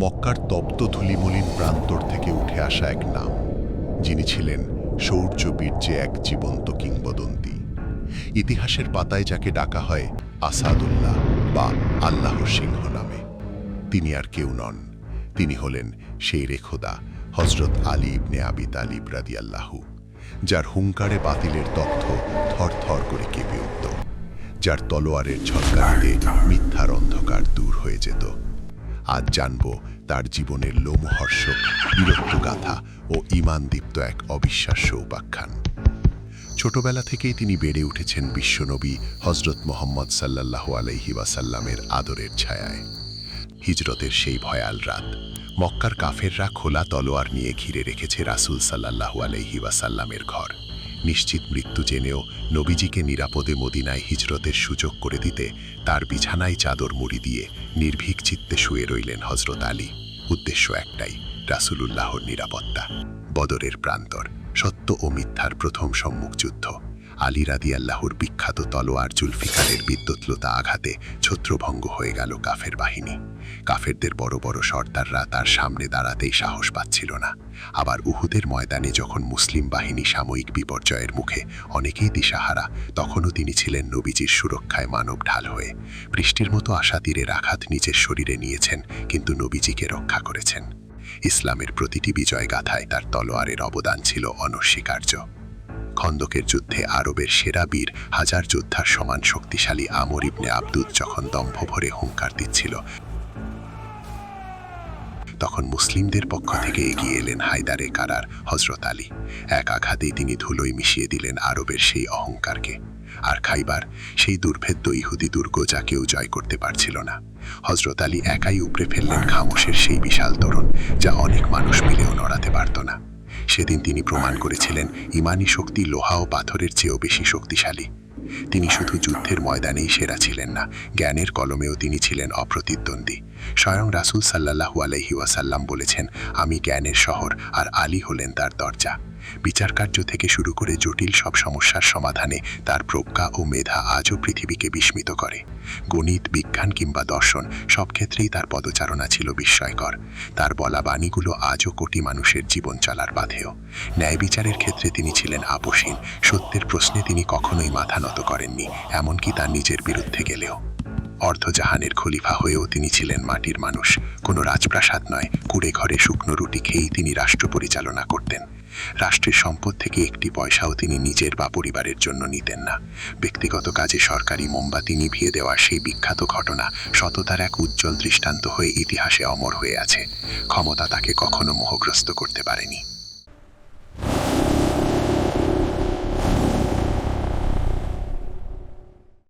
মক্কার তপ্ত ধূলিমলিন প্রান্তর থেকে উঠে আসা এক নাম, যিনি ছিলেন শৌর্য বীর্যে এক জীবন্ত কিংবদন্তি। ইতিহাসের পাতায় যাকে ডাকা হয় আসাদুল্লাহ বা আল্লাহর সিংহ নামে। তিনি আর কেউ নন, তিনি হলেন সেই খোদা হযরত আলী ইবনে আবি তালিব রাদিয়াল্লাহু, যার হুঙ্কারে বাতিলের তথ্য থরথর করে কেঁপে উঠত, যার তলোয়ারের ঝলকানিতে মিথ্যার অন্ধকার দূর হয়ে যেত। আজ জানব তার জীবনের লোমহর্ষক বীরত্বগাথা ও ঈমানদীপ্ত এক অবিশ্বাস্য উপাখ্যান। ছোটবেলা থেকেই তিনি বেড়ে উঠেছেন বিশ্বনবী হযরত মুহাম্মদ সাল্লাল্লাহু আলাইহি ওয়াসাল্লামের আদরের ছায়ায়। হিজরতের সেই ভয়াল রাত, মক্কার কাফেররা খোলা তলোয়ার নিয়ে ঘিরে রেখেছে রাসূল সাল্লাল্লাহু আলাইহি ওয়াসাল্লামের ঘর। নিশ্চিত মৃত্যু জেনেও নবীজিকে নিরাপদে মদিনায় হিজরতের সুযোগ করে দিতে তার বিছানায় চাদর মুড়ি দিয়ে নির্ভীক চিত্তে শুয়ে রইলেন হযরত আলী। উদ্দেশ্য একটাই, রাসূলুল্লাহর নিরাপত্তা। বদরের প্রান্তর, সত্য ও মিথ্যার প্রথম সম্মুখ যুদ্ধ। আলী রাদিয়াল্লাহুর বিখ্যাত তলোয়ার জুলফিকারের বিদ্যুৎলতা আঘাতে ছত্রভঙ্গ হয়ে গেল কাফের বাহিনী। কাফেরদের বড় বড় সর্দাররা তার সামনে দাঁড়াতেই সাহস পাচ্ছিল না। আবার উহুদের ময়দানে যখন মুসলিম বাহিনী সাময়িক বিপর্যয়ের মুখে, অনেকেই দিশাহারা, তখনও তিনি ছিলেন নবীজির সুরক্ষায় মানব ঢাল হয়ে। বৃষ্টির মতো আশা তীরের আঘাত নিজের শরীরে নিয়েছেন, কিন্তু নবীজিকে রক্ষা করেছেন। ইসলামের প্রতিটি বিজয় গাথায় তার তলোয়ারের অবদান ছিল অনস্বীকার্য। খন্দকের যুদ্ধে আরবের সেরা বীর, হাজার যোদ্ধার সমান শক্তিশালী আমর ইবনে আবদুদ যখন দম্ভ ভরে হুঙ্কার দিচ্ছিল, তখন মুসলিমদের পক্ষ থেকে এগিয়ে এলেন হায়দারে কারার হযরত আলী। এক আঘাতেই তিনি ধুলোয় মিশিয়ে দিলেন আরবের সেই অহংকারকে। আর খাইবার, সেই দুর্ভেদ্য ইহুদি দুর্গ যা কেউ জয় করতে পারছিল না, হযরত আলী একাই উপড়ে ফেললেন খামোশের সেই বিশাল তোরণ, যা অনেক মানুষ মিলেও নড়াতে পারত না। সেদিন তিনি প্রমাণ করেছিলেন ঈমানি শক্তি লোহা ও পাথরের চেয়েও বেশি শক্তিশালী। তিনি শুধু যুদ্ধের ময়দানেই সেরা ছিলেন না, জ্ঞানের কলমেও তিনি ছিলেন অপ্রতিদ্বন্দ্বী। স্বয়ং রাসূল সাল্লাল্লাহু আলাইহি ওয়াসাল্লাম বলেছেন, আমি জ্ঞানের শহর আর আলী হলেন তার দরজা। বিচারকার্য থেকে শুরু করে জটিল সব সমস্যার সমাধানে তার প্রজ্ঞা ও মেধা আজও পৃথিবীকে বিস্মিত করে। গণিত, বিজ্ঞান কিংবা দর্শন, সব ক্ষেত্রেই তার পদচারণা ছিল বিস্ময়কর। তার বলা বাণীগুলো আজও কোটি মানুষের জীবন চলার বাধেয়। ন্যায় বিচারের ক্ষেত্রে তিনি ছিলেন আপোষহীন, সত্যের প্রশ্নে তিনি কখনোই মাথা নত করেননি, এমনকি তার নিজের বিরুদ্ধে গেলেও। অর্ধজাহানের খলিফা হয়েও তিনি ছিলেন মাটির মানুষ। কোনো রাজপ্রাসাদ নয়, কুড়ে ঘরে শুকনো রুটি খেয়েই তিনি রাষ্ট্র পরিচালনা করতেন। রাষ্ট্রের সম্পদ থেকে একটি পয়সাও তিনি নিজের বা পরিবারের জন্য নিতেন না। ব্যক্তিগত কাজে সরকারি মোমবাতি নিভিয়ে দেওয়ার সেই বিখ্যাত ঘটনা সততার এক উজ্জ্বল দৃষ্টান্ত হয়ে ইতিহাসে অমর হয়ে আছে। ক্ষমতা তাকে কখনো মোহগ্রস্ত করতে পারেনি।